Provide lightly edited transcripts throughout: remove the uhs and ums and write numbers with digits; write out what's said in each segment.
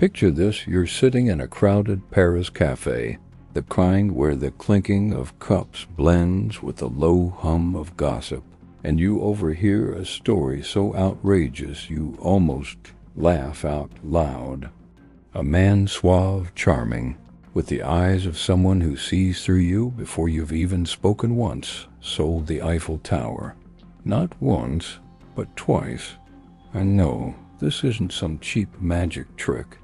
Picture this: you're sitting in a crowded Paris cafe, the kind where the clinking of cups blends with the low hum of gossip, and you overhear a story so outrageous you almost laugh out loud. A man suave, charming, with the eyes of someone who sees through you before you've even spoken once, sold the Eiffel Tower. Not once, but twice. And no, this isn't some cheap magic trick.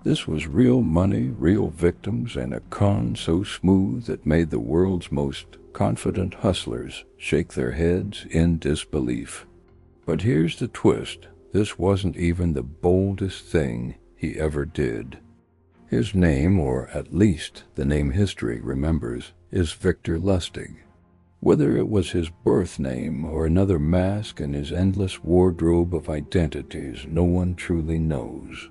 This was real money, real victims, and a con so smooth it made the world's most confident hustlers shake their heads in disbelief. But here's the twist: this wasn't even the boldest thing he ever did. His name, or at least the name history remembers, is Victor Lustig. Whether it was his birth name or another mask in his endless wardrobe of identities, no one truly knows.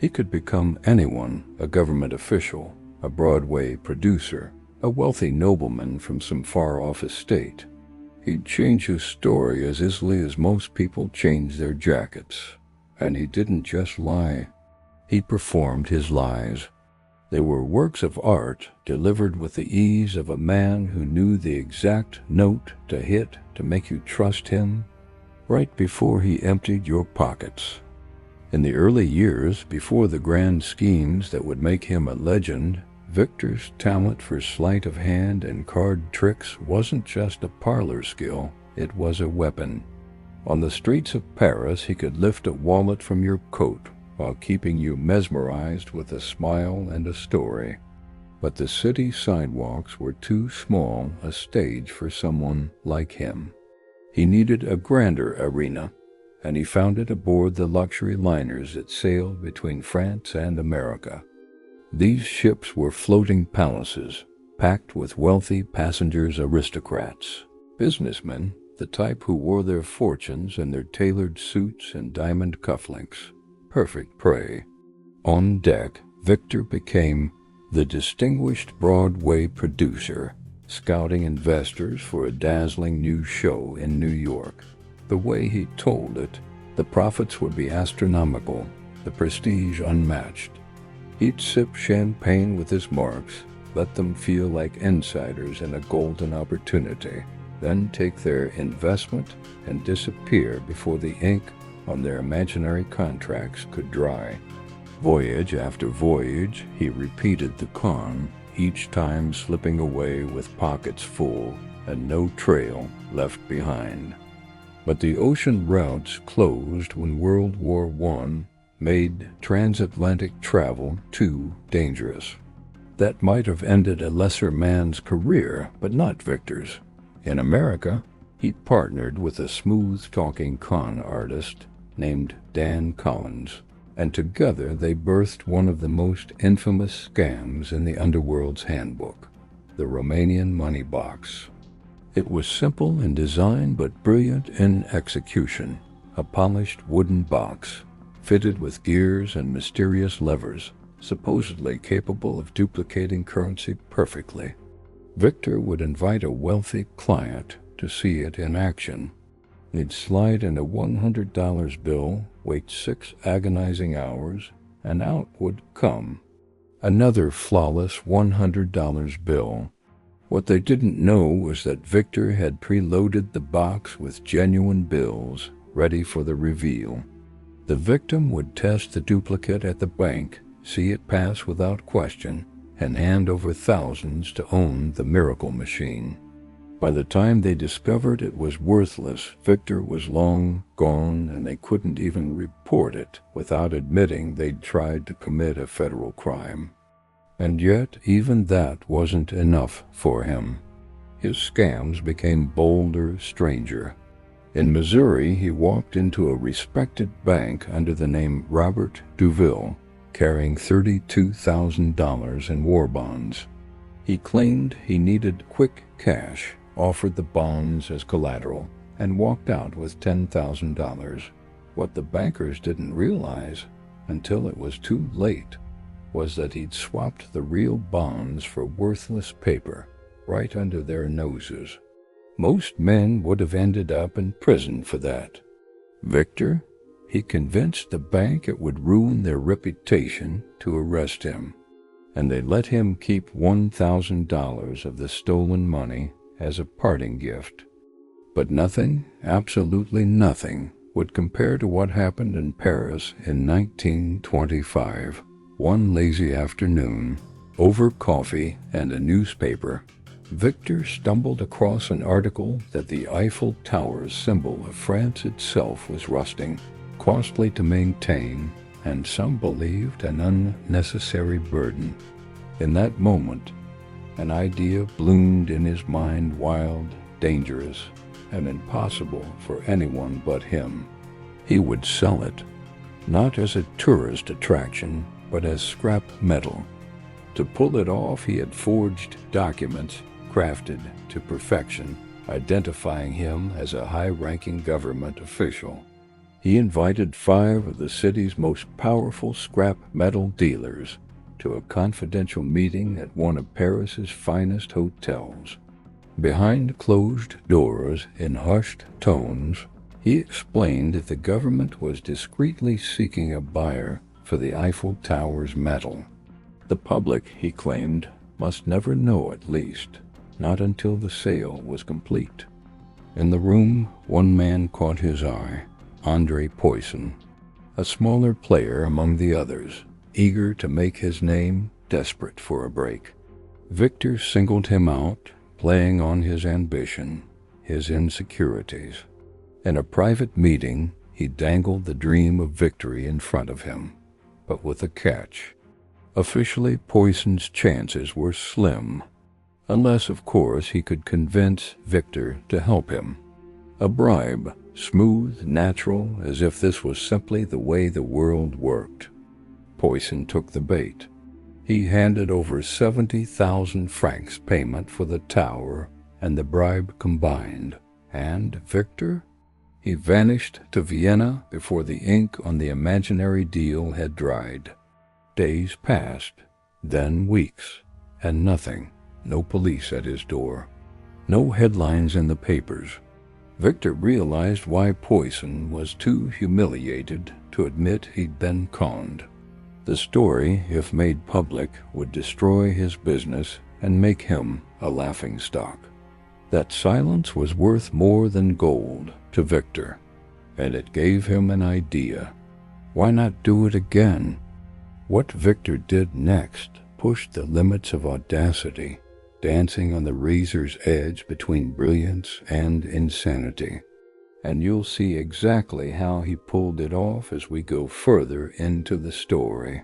He could become anyone: a government official, a Broadway producer, a wealthy nobleman from some far-off estate. He'd change his story as easily as most people change their jackets. And he didn't just lie. He performed his lies. They were works of art delivered with the ease of a man who knew the exact note to hit to make you trust him right before he emptied your pockets. In the early years, before the grand schemes that would make him a legend, Victor's talent for sleight of hand and card tricks wasn't just a parlor skill, it was a weapon. On the streets of Paris, he could lift a wallet from your coat while keeping you mesmerized with a smile and a story. But the city sidewalks were too small a stage for someone like him. He needed a grander arena, and he found it aboard the luxury liners that sailed between France and America. These ships were floating palaces, packed with wealthy passengers, aristocrats, businessmen, the type who wore their fortunes in their tailored suits and diamond cufflinks. Perfect prey. On deck, Victor became the distinguished Broadway producer, scouting investors for a dazzling new show in New York. The way he told it, the profits would be astronomical, the prestige unmatched. He'd sip champagne with his marks, let them feel like insiders in a golden opportunity, then take their investment and disappear before the ink on their imaginary contracts could dry. Voyage after voyage, he repeated the con, each time slipping away with pockets full and no trail left behind. But the ocean routes closed when World War I made transatlantic travel too dangerous. That might have ended a lesser man's career, but not Victor's. In America, he partnered with a smooth-talking con artist named Dan Collins, and together they birthed one of the most infamous scams in the underworld's handbook, the Romanian money box. It was simple in design but brilliant in execution, a polished wooden box, fitted with gears and mysterious levers, supposedly capable of duplicating currency perfectly. Victor would invite a wealthy client to see it in action. He'd slide in a $100 bill, wait 6 agonizing hours, and out would come another flawless $100 bill. What they didn't know was that Victor had preloaded the box with genuine bills, ready for the reveal. The victim would test the duplicate at the bank, see it pass without question, and hand over thousands to own the miracle machine. By the time they discovered it was worthless, Victor was long gone, and they couldn't even report it without admitting they'd tried to commit a federal crime. And yet, even that wasn't enough for him. His scams became bolder, stranger. In Missouri, he walked into a respected bank under the name Robert Duville, carrying $32,000 in war bonds. He claimed he needed quick cash, offered the bonds as collateral, and walked out with $10,000. What the bankers didn't realize, until it was too late, was that he'd swapped the real bonds for worthless paper right under their noses. Most men would have ended up in prison for that. Victor? He convinced the bank it would ruin their reputation to arrest him, and they let him keep $1,000 of the stolen money as a parting gift. But nothing, absolutely nothing, would compare to what happened in Paris in 1925. One lazy afternoon, over coffee and a newspaper, Victor stumbled across an article that the Eiffel Tower's symbol of France itself was rusting, costly to maintain, and some believed an unnecessary burden. In that moment, an idea bloomed in his mind, wild, dangerous, and impossible for anyone but him. He would sell it, not as a tourist attraction, but as scrap metal. To pull it off, he had forged documents crafted to perfection, identifying him as a high-ranking government official. He invited 5 of the city's most powerful scrap metal dealers to a confidential meeting at one of Paris's finest hotels. Behind closed doors, in hushed tones, he explained that the government was discreetly seeking a buyer for the Eiffel Tower's metal. The public, he claimed, must never know, at least, not until the sale was complete. In the room, one man caught his eye, André Poisson, a smaller player among the others, eager to make his name, desperate for a break. Victor singled him out, playing on his ambition, his insecurities. In a private meeting, he dangled the dream of victory in front of him, but with a catch. Officially, Poisson's chances were slim, unless, of course, he could convince Victor to help him. A bribe, smooth, natural, as if this was simply the way the world worked. Poisson took the bait. He handed over 70,000 francs payment for the tower and the bribe combined. And Victor? He vanished to Vienna before the ink on the imaginary deal had dried. Days passed, then weeks, and nothing. No police at his door. No headlines in the papers. Victor realized why Poisson was too humiliated to admit he'd been conned. The story, if made public, would destroy his business and make him a laughingstock. That silence was worth more than gold to Victor, and it gave him an idea. Why not do it again? What Victor did next pushed the limits of audacity, dancing on the razor's edge between brilliance and insanity. And you'll see exactly how he pulled it off as we go further into the story.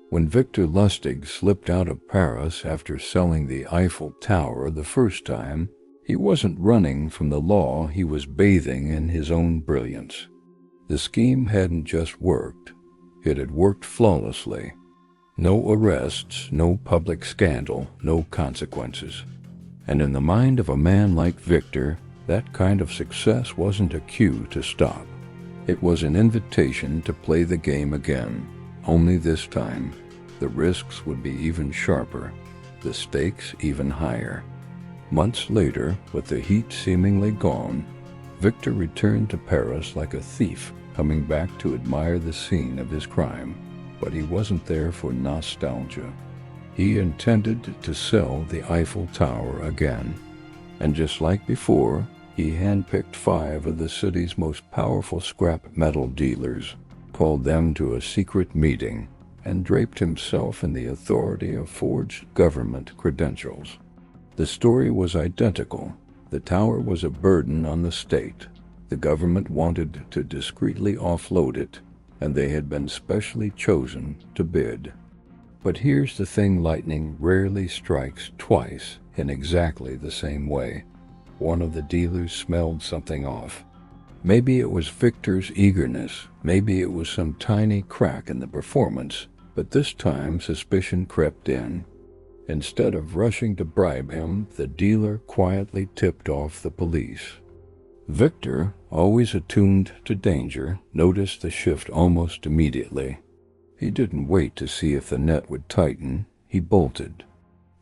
When Victor Lustig slipped out of Paris after selling the Eiffel Tower the first time, he wasn't running from the law, he was bathing in his own brilliance. The scheme hadn't just worked, it had worked flawlessly. No arrests, no public scandal, no consequences. And in the mind of a man like Victor, that kind of success wasn't a cue to stop. It was an invitation to play the game again, only this time the risks would be even sharper, the stakes even higher. Months later, with the heat seemingly gone, Victor returned to Paris like a thief coming back to admire the scene of his crime. But he wasn't there for nostalgia. He intended to sell the Eiffel Tower again. And just like before, he handpicked 5 of the city's most powerful scrap metal dealers, called them to a secret meeting, and draped himself in the authority of forged government credentials. The story was identical. The tower was a burden on the state. The government wanted to discreetly offload it, and they had been specially chosen to bid. But here's the thing: lightning rarely strikes twice in exactly the same way. One of the dealers smelled something off. Maybe it was Victor's eagerness, maybe it was some tiny crack in the performance, but this time suspicion crept in. Instead of rushing to bribe him, the dealer quietly tipped off the police. Victor, always attuned to danger, noticed the shift almost immediately. He didn't wait to see if the net would tighten, he bolted.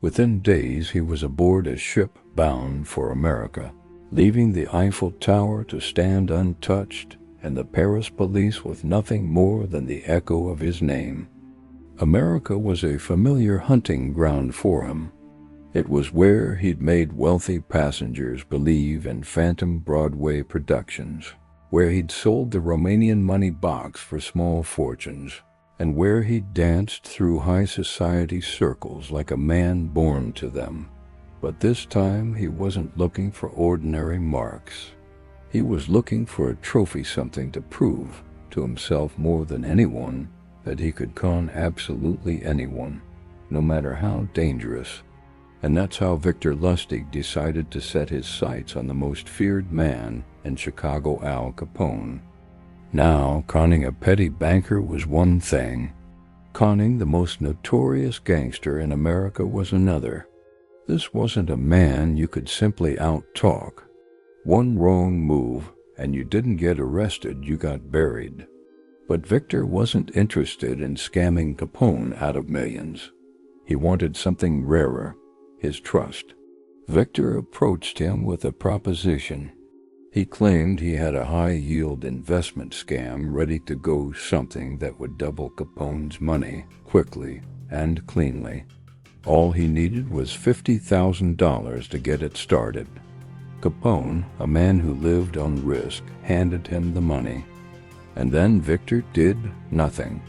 Within days he was aboard a ship bound for America, leaving the Eiffel Tower to stand untouched and the Paris police with nothing more than the echo of his name. America was a familiar hunting ground for him. It was where he'd made wealthy passengers believe in phantom Broadway productions, where he'd sold the Romanian money box for small fortunes, and where he'd danced through high society circles like a man born to them. But this time he wasn't looking for ordinary marks. He was looking for a trophy, something to prove to himself more than anyone that he could con absolutely anyone, no matter how dangerous. And that's how Victor Lustig decided to set his sights on the most feared man in Chicago, Al Capone. Now, conning a petty banker was one thing. Conning the most notorious gangster in America was another. This wasn't a man you could simply out-talk. One wrong move, and you didn't get arrested, you got buried. But Victor wasn't interested in scamming Capone out of millions. He wanted something rarer, his trust. Victor approached him with a proposition. He claimed he had a high-yield investment scam ready to go, something that would double Capone's money quickly and cleanly. All he needed was $50,000 to get it started. Capone, a man who lived on risk, handed him the money. And then Victor did nothing.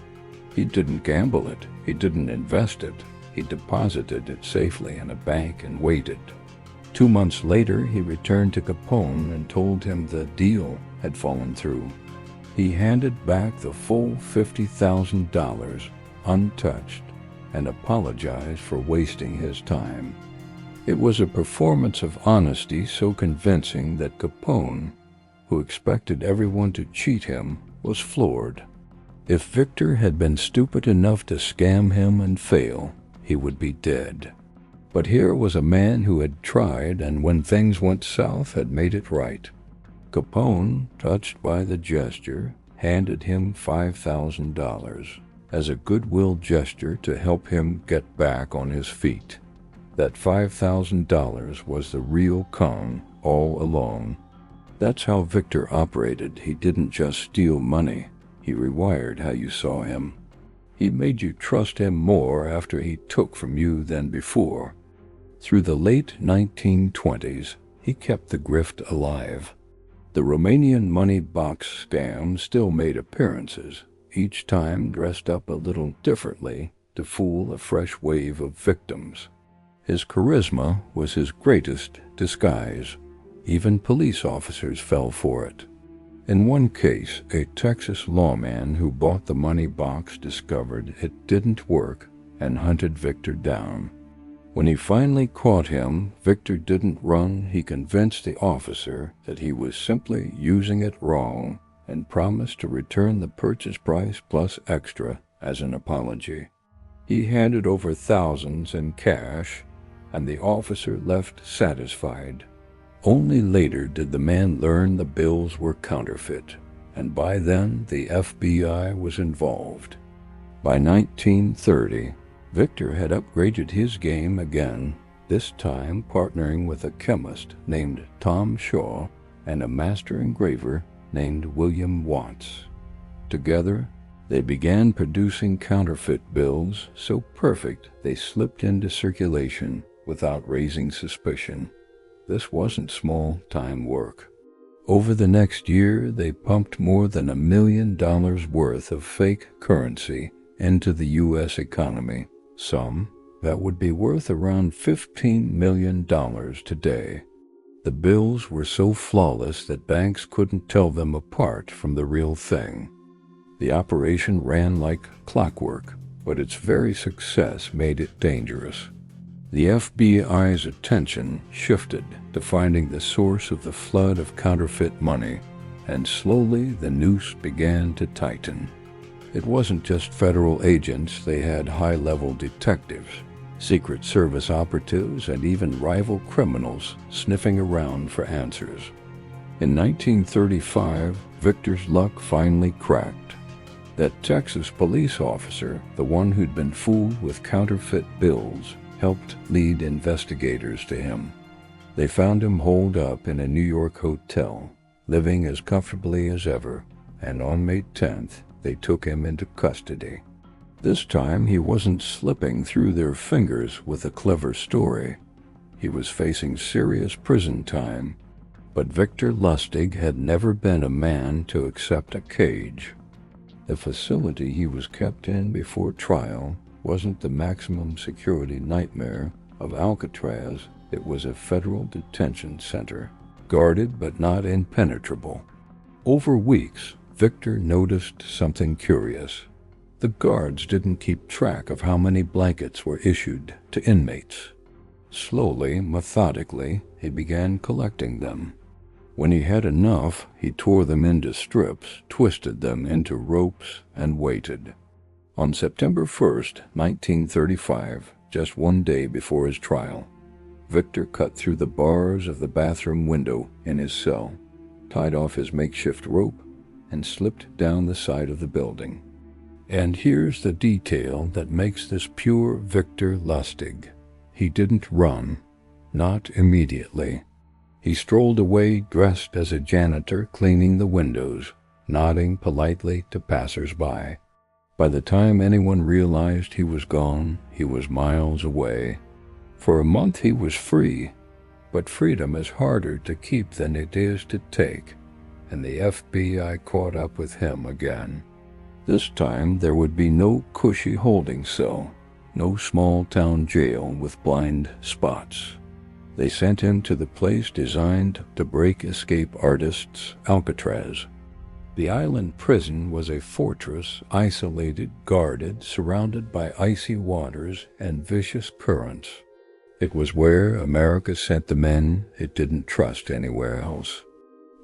He didn't gamble it. He didn't invest it. He deposited it safely in a bank and waited. 2 months later, he returned to Capone and told him the deal had fallen through. He handed back the full $50,000 untouched and apologized for wasting his time. It was a performance of honesty so convincing that Capone, who expected everyone to cheat him, was floored. If Victor had been stupid enough to scam him and fail, he would be dead. But here was a man who had tried, and when things went south, had made it right. Capone, touched by the gesture, handed him $5,000 as a goodwill gesture to help him get back on his feet. That $5,000 was the real con all along. That's how Victor operated. He didn't just steal money. He rewired how you saw him. He made you trust him more after he took from you than before. Through the late 1920s, he kept the grift alive. The Romanian money box scam still made appearances, each time dressed up a little differently to fool a fresh wave of victims. His charisma was his greatest disguise. Even police officers fell for it. In one case, a Texas lawman who bought the money box discovered it didn't work and hunted Victor down. When he finally caught him, Victor didn't run. He convinced the officer that he was simply using it wrong and promised to return the purchase price plus extra as an apology. He handed over thousands in cash, and the officer left satisfied. Only later did the man learn the bills were counterfeit, and by then the FBI was involved. By 1930, Victor had upgraded his game again, this time partnering with a chemist named Tom Shaw and a master engraver named William Watts. Together, they began producing counterfeit bills so perfect they slipped into circulation without raising suspicion. This wasn't small-time work. Over the next year, they pumped more than $1 million worth of fake currency into the U.S. economy, some that would be worth around $15 million today. The bills were so flawless that banks couldn't tell them apart from the real thing. The operation ran like clockwork, but its very success made it dangerous. The FBI's attention shifted to finding the source of the flood of counterfeit money, and slowly the noose began to tighten. It wasn't just federal agents. They had high-level detectives, Secret Service operatives, and even rival criminals sniffing around for answers. In 1935, Victor's luck finally cracked. That Texas police officer, the one who'd been fooled with counterfeit bills, helped lead investigators to him. They found him holed up in a New York hotel, living as comfortably as ever, and on May 10th, they took him into custody. This time, he wasn't slipping through their fingers with a clever story. He was facing serious prison time, but Victor Lustig had never been a man to accept a cage. The facility he was kept in before trial wasn't the maximum security nightmare of Alcatraz. It was a federal detention center, guarded but not impenetrable. Over weeks, Victor noticed something curious. The guards didn't keep track of how many blankets were issued to inmates. Slowly, methodically, he began collecting them. When he had enough, he tore them into strips, twisted them into ropes, and waited. On September 1st, 1935, just one day before his trial, Victor cut through the bars of the bathroom window in his cell, tied off his makeshift rope, and slipped down the side of the building. And here's the detail that makes this pure Victor Lustig. He didn't run, not immediately. He strolled away dressed as a janitor cleaning the windows, nodding politely to passers-by. By the time anyone realized he was gone, he was miles away. For a month he was free, but freedom is harder to keep than it is to take, and the FBI caught up with him again. This time there would be no cushy holding cell, no small-town jail with blind spots. They sent him to the place designed to break escape artists, Alcatraz. The island prison was a fortress, isolated, guarded, surrounded by icy waters and vicious currents. It was where America sent the men it didn't trust anywhere else.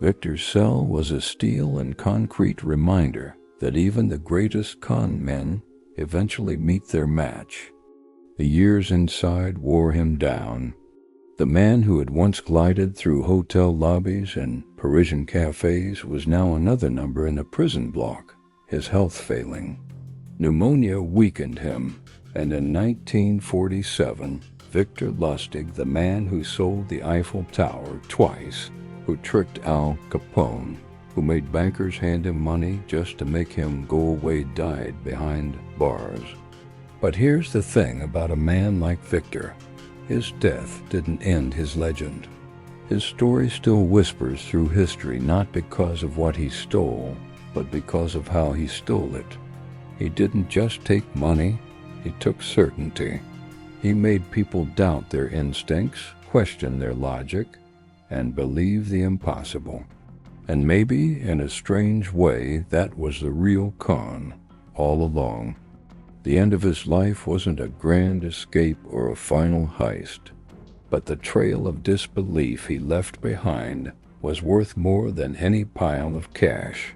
Victor's cell was a steel and concrete reminder that even the greatest con men eventually meet their match. The years inside wore him down. The man who had once glided through hotel lobbies and Parisian cafes was now another number in a prison block, his health failing. Pneumonia weakened him, and in 1947, Victor Lustig, the man who sold the Eiffel Tower twice, who tricked Al Capone, who made bankers hand him money just to make him go away, died behind bars. But here's the thing about a man like Victor. His death didn't end his legend. His story still whispers through history, not because of what he stole, but because of how he stole it. He didn't just take money, he took certainty. He made people doubt their instincts, question their logic, and believe the impossible. And maybe, in a strange way, that was the real con all along. The end of his life wasn't a grand escape or a final heist, but the trail of disbelief he left behind was worth more than any pile of cash.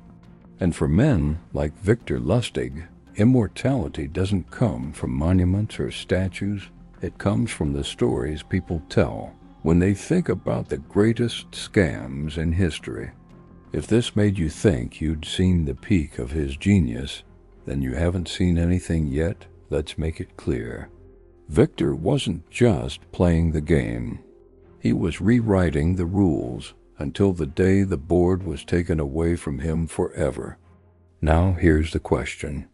And for men like Victor Lustig, immortality doesn't come from monuments or statues. It comes from the stories people tell when they think about the greatest scams in history. If this made you think you'd seen the peak of his genius, then you haven't seen anything yet. Let's make it clear. Victor wasn't just playing the game. He was rewriting the rules until the day the board was taken away from him forever. Now here's the question.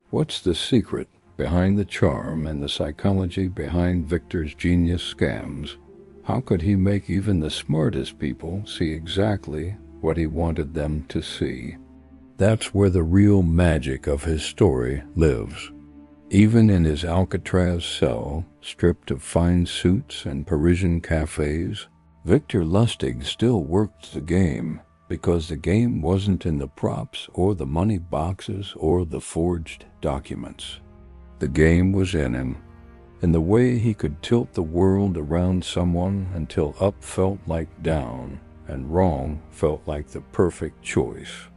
What's the secret behind the charm and the psychology behind Victor's genius scams? How could he make even the smartest people see exactly what he wanted them to see? That's where the real magic of his story lives. Even in his Alcatraz cell, stripped of fine suits and Parisian cafes, Victor Lustig still worked the game, because the game wasn't in the props or the money boxes or the forged documents. The game was in him, in the way he could tilt the world around someone until up felt like down and wrong felt like the perfect choice.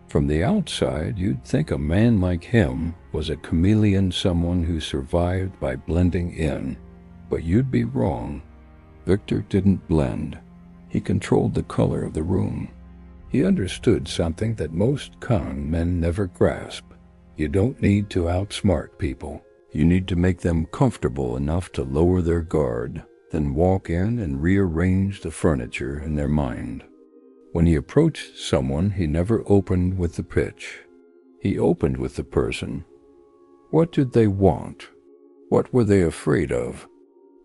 From the outside, you'd think a man like him was a chameleon, someone who survived by blending in. But you'd be wrong. Victor didn't blend. He controlled the color of the room. He understood something that most con men never grasp. You don't need to outsmart people. You need to make them comfortable enough to lower their guard, then walk in and rearrange the furniture in their mind. When he approached someone, he never opened with the pitch. He opened with the person. What did they want? What were they afraid of?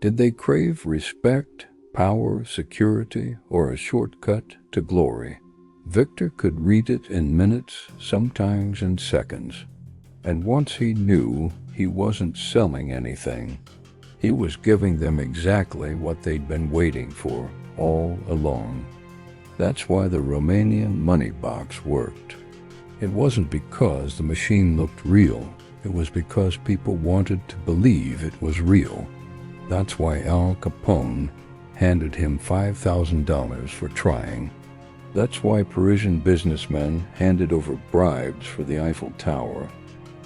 Did they crave respect, power, security, or a shortcut to glory? Victor could read it in minutes, sometimes in seconds. And once he knew, he wasn't selling anything. He was giving them exactly what they'd been waiting for all along. That's why the Romanian money box worked. It wasn't because the machine looked real. It was because people wanted to believe it was real. That's why Al Capone handed him $5,000 for trying. That's why Parisian businessmen handed over bribes for the Eiffel Tower.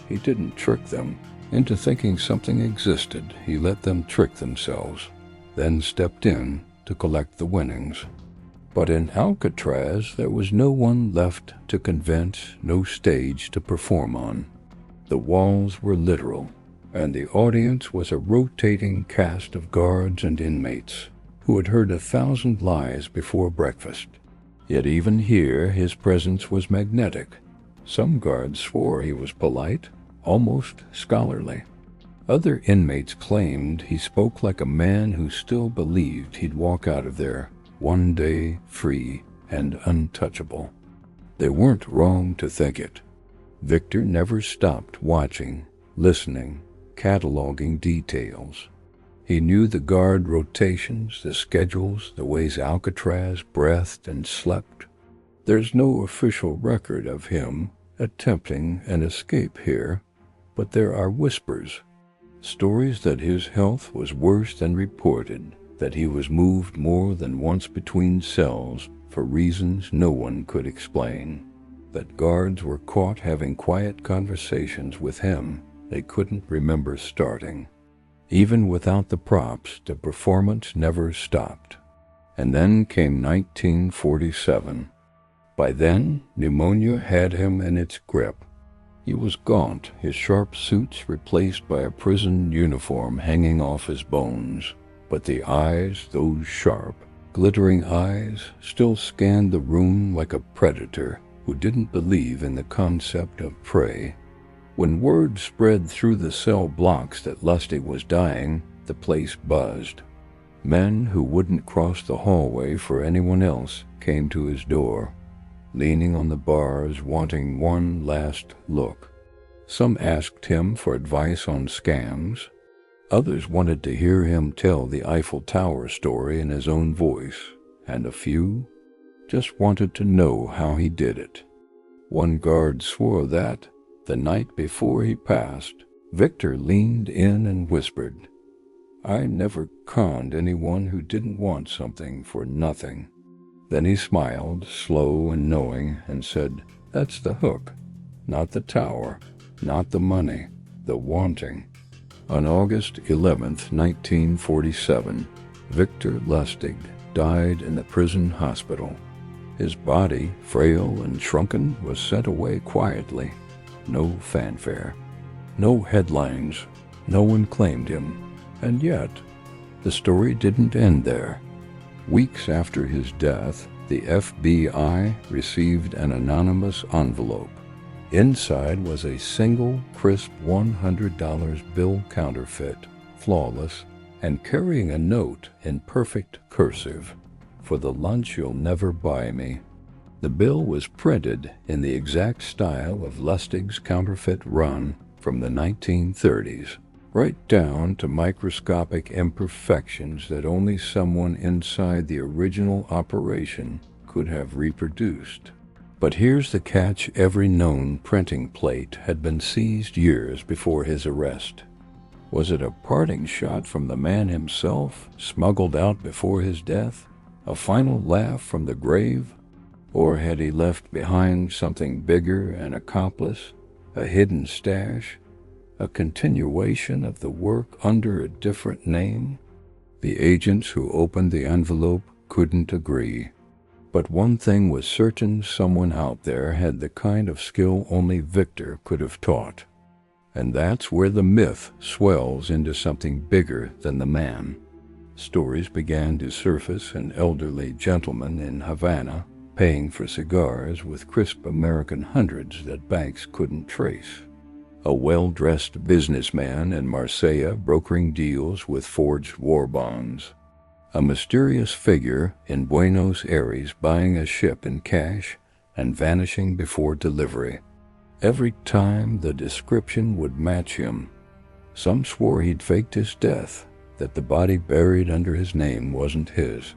He didn't trick them into thinking something existed. He let them trick themselves, then stepped in to collect the winnings. But in Alcatraz, there was no one left to convince, no stage to perform on. The walls were literal, and the audience was a rotating cast of guards and inmates who had heard 1,000 lies before breakfast. Yet even here, his presence was magnetic. Some guards swore he was polite, almost scholarly. Other inmates claimed he spoke like a man who still believed he'd walk out of there one day free and untouchable. They weren't wrong to think it. Victor never stopped watching, listening, cataloging details. He knew the guard rotations, the schedules, the ways Alcatraz breathed and slept. There's no official record of him attempting an escape here, but there are whispers, stories that his health was worse than reported, that he was moved more than once between cells for reasons no one could explain, that guards were caught having quiet conversations with him they couldn't remember starting. Even without the props, the performance never stopped. And then came 1947. By then, pneumonia had him in its grip. He was gaunt, his sharp suits replaced by a prison uniform hanging off his bones. But the eyes, those sharp, glittering eyes, still scanned the room like a predator who didn't believe in the concept of prey. When word spread through the cell blocks that Lustig was dying, the place buzzed. Men who wouldn't cross the hallway for anyone else came to his door, leaning on the bars, wanting one last look. Some asked him for advice on scams. Others wanted to hear him tell the Eiffel Tower story in his own voice, and a few just wanted to know how he did it. One guard swore that, the night before he passed, Victor leaned in and whispered, "I never conned anyone who didn't want something for nothing." Then he smiled, slow and knowing, and said, "That's the hook, not the tower, not the money, the wanting." On August 11th, 1947, Victor Lustig died in the prison hospital. His body, frail and shrunken, was sent away quietly. No fanfare, no headlines, no one claimed him. And yet, the story didn't end there. Weeks after his death, the FBI received an anonymous envelope. Inside was a single, crisp $100 bill counterfeit, flawless, and carrying a note in perfect cursive, "For the lunch you'll never buy me." The bill was printed in the exact style of Lustig's counterfeit run from the 1930s, right down to microscopic imperfections that only someone inside the original operation could have reproduced. But here's the catch: every known printing plate had been seized years before his arrest. Was it a parting shot from the man himself, smuggled out before his death? A final laugh from the grave? Or had he left behind something bigger, an accomplice, a hidden stash, a continuation of the work under a different name? The agents who opened the envelope couldn't agree. But one thing was certain: someone out there had the kind of skill only Victor could have taught. And that's where the myth swells into something bigger than the man. Stories began to surface: an elderly gentleman in Havana paying for cigars with crisp American hundreds that banks couldn't trace. A well-dressed businessman in Marseille brokering deals with forged war bonds. A mysterious figure in Buenos Aires buying a ship in cash and vanishing before delivery. Every time the description would match him. Some swore he'd faked his death, that the body buried under his name wasn't his.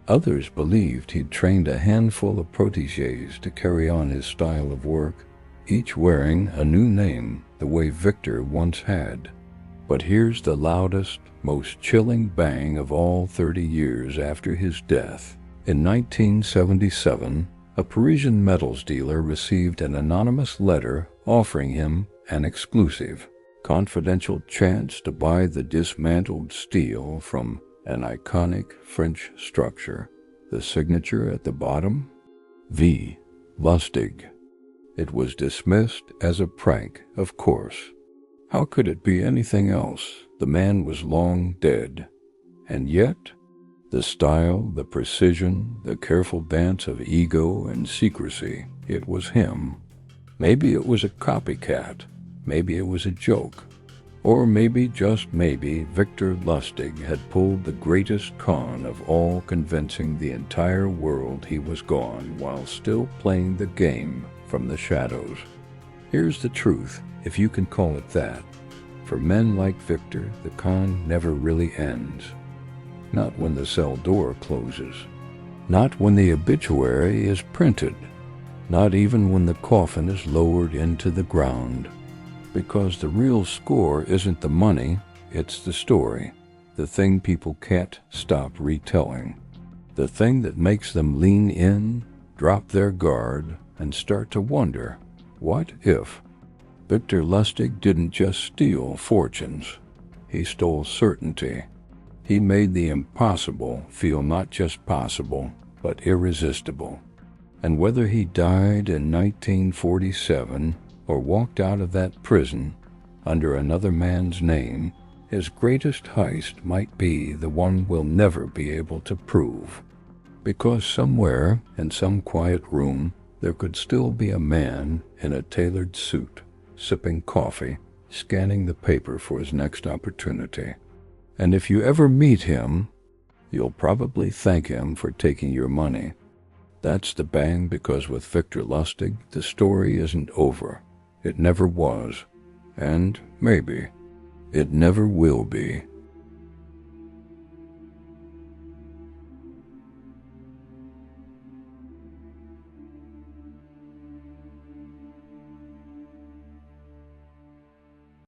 Others believed he'd trained a handful of protégés to carry on his style of work, each wearing a new name the way Victor once had. But here's the loudest, most chilling bang of all 30 years after his death. In 1977, a Parisian metals dealer received an anonymous letter offering him an exclusive, confidential chance to buy the dismantled steel from an iconic French structure. The signature at the bottom? V. Lustig. It was dismissed as a prank, of course. How could it be anything else? The man was long dead. And yet, the style, the precision, the careful dance of ego and secrecy, it was him. Maybe it was a copycat. Maybe it was a joke. Or maybe, just maybe, Victor Lustig had pulled the greatest con of all, convincing the entire world he was gone while still playing the game from the shadows. Here's the truth, if you can call it that. For men like Victor, the con never really ends. Not when the cell door closes. Not when the obituary is printed. Not even when the coffin is lowered into the ground. Because the real score isn't the money, it's the story. The thing people can't stop retelling. The thing that makes them lean in, drop their guard, and start to wonder, what if? Victor Lustig didn't just steal fortunes. He stole certainty. He made the impossible feel not just possible, but irresistible. And whether he died in 1947 or walked out of that prison under another man's name, his greatest heist might be the one we'll never be able to prove. Because somewhere, in some quiet room, there could still be a man in a tailored suit, sipping coffee, scanning the paper for his next opportunity. And if you ever meet him, you'll probably thank him for taking your money. That's the bang, because with Victor Lustig, the story isn't over. It never was, and maybe it never will be.